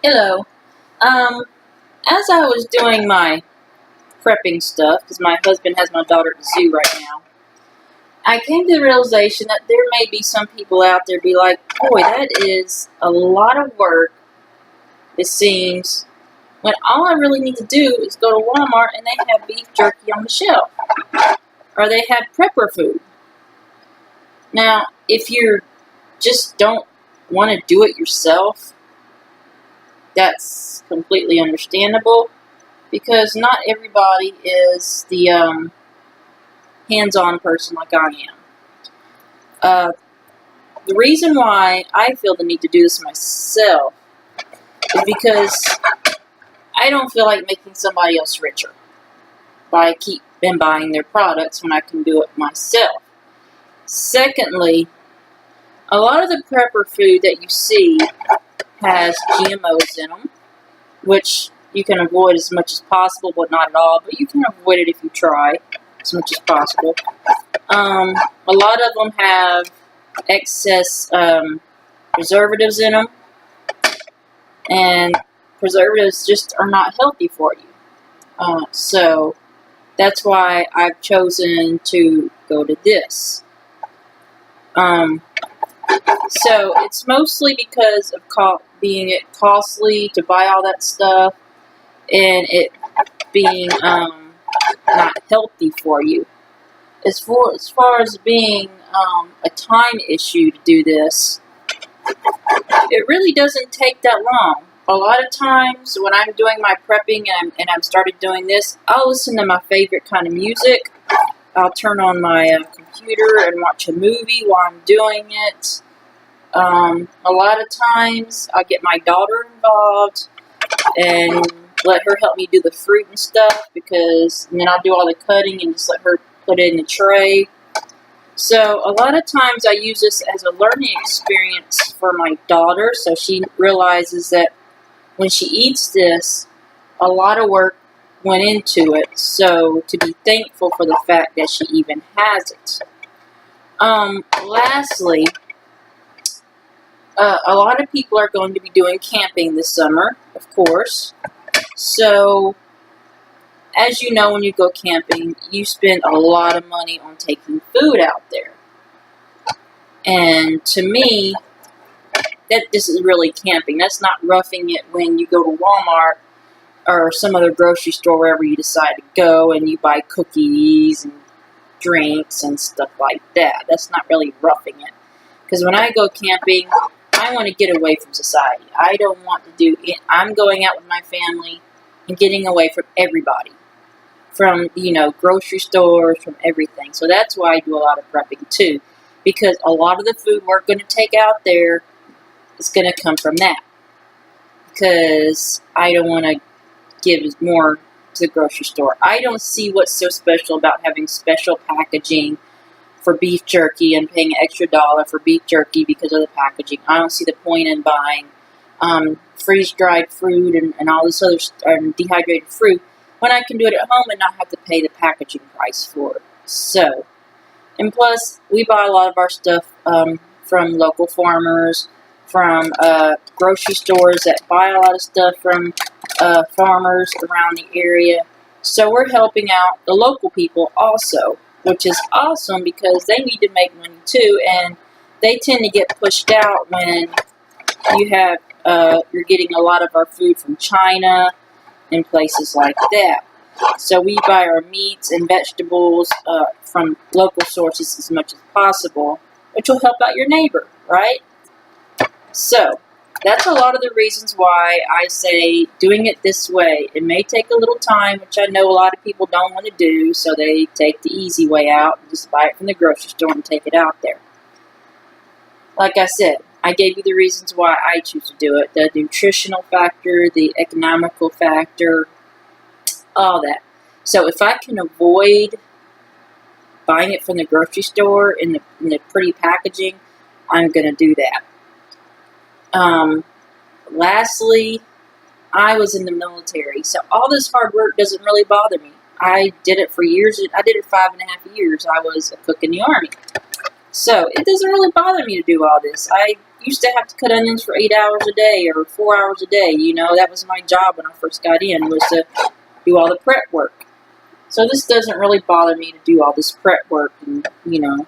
Hello. Um, as I was doing my prepping stuff, because my husband has my daughter at the zoo right now, I came to the realization that there may be some people out there be like, boy, that is a lot of work, it seems, when all I really need to do is go to Walmart and they have beef jerky on the shelf. Or they have prepper food. Now, if you just don't want to do it yourself, that's completely understandable. Because not everybody is the hands-on person like I am. The reason why I feel the need to do this myself is because I don't feel like making somebody else richer by keep buying their products when I can do it myself. Secondly, a lot of the prepper food that you see has GMOs in them, which you can avoid as much as possible, but not at all. But you can avoid it if you try as much as possible. A lot of them have excess preservatives in them, and preservatives just are not healthy for you. So that's why I've chosen to go to this. So it's mostly because of being it costly to buy all that stuff, and it being not healthy for you. As far as being a time issue to do this, it really doesn't take that long. A lot of times when I'm doing my prepping and I've started doing this, I'll listen to my favorite kind of music. I'll turn on my computer and watch a movie while I'm doing it. A lot of times I'll get my daughter involved and let her help me do the fruit and stuff, and then I'll do all the cutting and just let her put it in the tray. So a lot of times I use this as a learning experience for my daughter, so she realizes that when she eats this, a lot of work went into it, so to be thankful for the fact that she even has it. Lastly, a lot of people are going to be doing camping this summer, of course. So, as you know, when you go camping, you spend a lot of money on taking food out there. And to me, this is really camping. That's not roughing it when you go to Walmart or some other grocery store, wherever you decide to go, and you buy cookies and drinks and stuff like that. That's not really roughing it. Because when I go camping, I want to get away from society. I don't want to do it. I'm going out with my family and getting away from everybody. From, grocery stores, from everything. So that's why I do a lot of prepping too. Because a lot of the food we're going to take out there is going to come from that. Because I don't want to give more to the grocery store. I don't see what's so special about having special packaging for beef jerky and paying an extra $1 for beef jerky because of the packaging. I don't see the point in buying freeze-dried fruit and all this other dehydrated fruit when I can do it at home and not have to pay the packaging price for it. So, and plus, we buy a lot of our stuff from local farmers, from grocery stores that buy a lot of stuff from farmers around the area. So we're helping out the local people also, which is awesome because they need to make money too, and they tend to get pushed out when you're getting a lot of our food from China and places like that. So we buy our meats and vegetables from local sources as much as possible, which will help out your neighbor, right? So that's a lot of the reasons why I say doing it this way. It may take a little time, which I know a lot of people don't want to do, so they take the easy way out and just buy it from the grocery store and take it out there. Like I said, I gave you the reasons why I choose to do it. The nutritional factor, the economical factor, all that. So if I can avoid buying it from the grocery store in the pretty packaging, I'm going to do that. Lastly, I was in the military, so all this hard work doesn't really bother me. I did it for years. I did it 5.5 years. I was a cook in the Army. So it doesn't really bother me to do all this. I used to have to cut onions for 8 hours a day or 4 hours a day. You know, that was my job when I first got in, was to do all the prep work. So this doesn't really bother me to do all this prep work, and you know.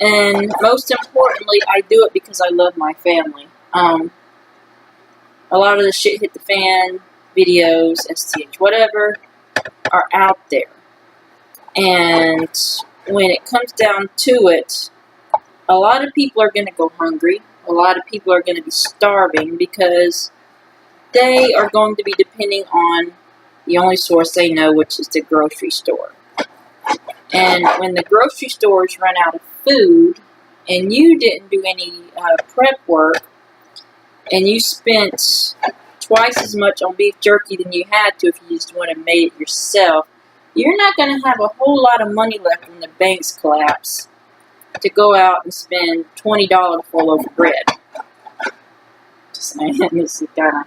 And most importantly, I do it because I love my family. A lot of the shit hit the fan videos, STH, whatever, are out there. And when it comes down to it, a lot of people are going to go hungry. A lot of people are going to be starving because they are going to be depending on the only source they know, which is the grocery store. And when the grocery stores run out of food, and you didn't do any prep work, and you spent twice as much on beef jerky than you had to if you just went and made it yourself, you're not going to have a whole lot of money left when the banks collapse to go out and spend $20 for a loaf of bread. Just saying, this kind of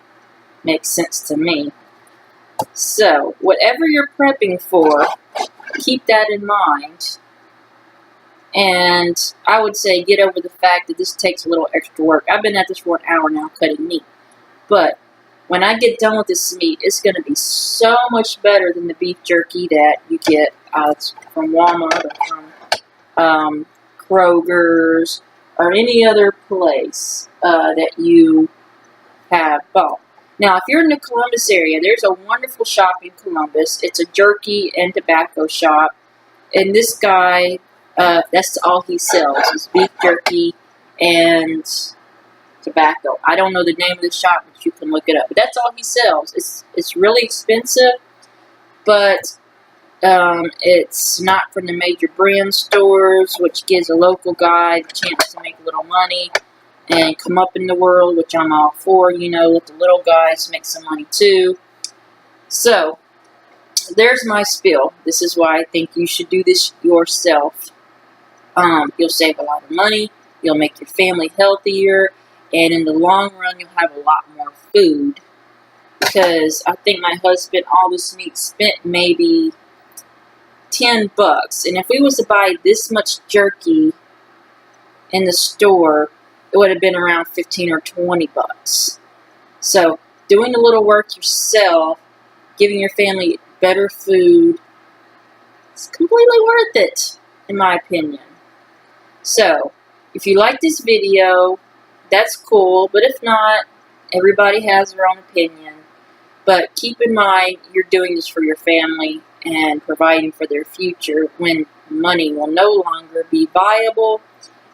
makes sense to me. So, whatever you're prepping for, keep that in mind. And I would say get over the fact that this takes a little extra work. I've been at this for an hour now cutting meat. But when I get done with this meat, it's going to be so much better than the beef jerky that you get from Walmart or from Kroger's or any other place that you have bought. Now, if you're in the Columbus area, there's a wonderful shop in Columbus. It's a jerky and tobacco shop. And this guy, that's all he sells, is beef jerky and tobacco. I don't know the name of the shop, but you can look it up. But that's all he sells. It's really expensive, but it's not from the major brand stores, which gives a local guy the chance to make a little money and come up in the world, which I'm all for. You know, let the little guys make some money too. So, there's my spiel. This is why I think you should do this yourself. You'll save a lot of money, you'll make your family healthier, and in the long run, you'll have a lot more food. Because I think my husband, all this meat, spent maybe $10. And if we was to buy this much jerky in the store, it would have been around $15 or $20. So, doing a little work yourself, giving your family better food, it's completely worth it, in my opinion. So, if you like this video, that's cool, but if not, everybody has their own opinion. But keep in mind, you're doing this for your family and providing for their future when money will no longer be viable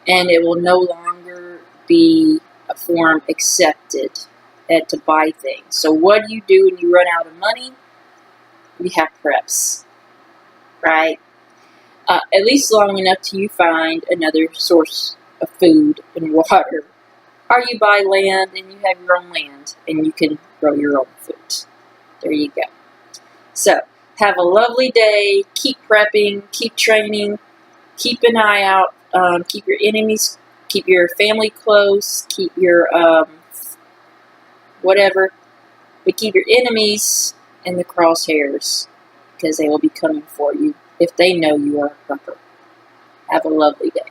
and it will no longer be a form accepted to buy things. So what do you do when you run out of money? You have preps, right? At least long enough till you find another source of food and water. Or you buy land and you have your own land and you can grow your own food. There you go. So, have a lovely day. Keep prepping. Keep training. Keep an eye out. Keep your enemies, keep your family close. Keep your, whatever. But keep your enemies in the crosshairs because they will be coming for you if they know you are a prepper. Have a lovely day.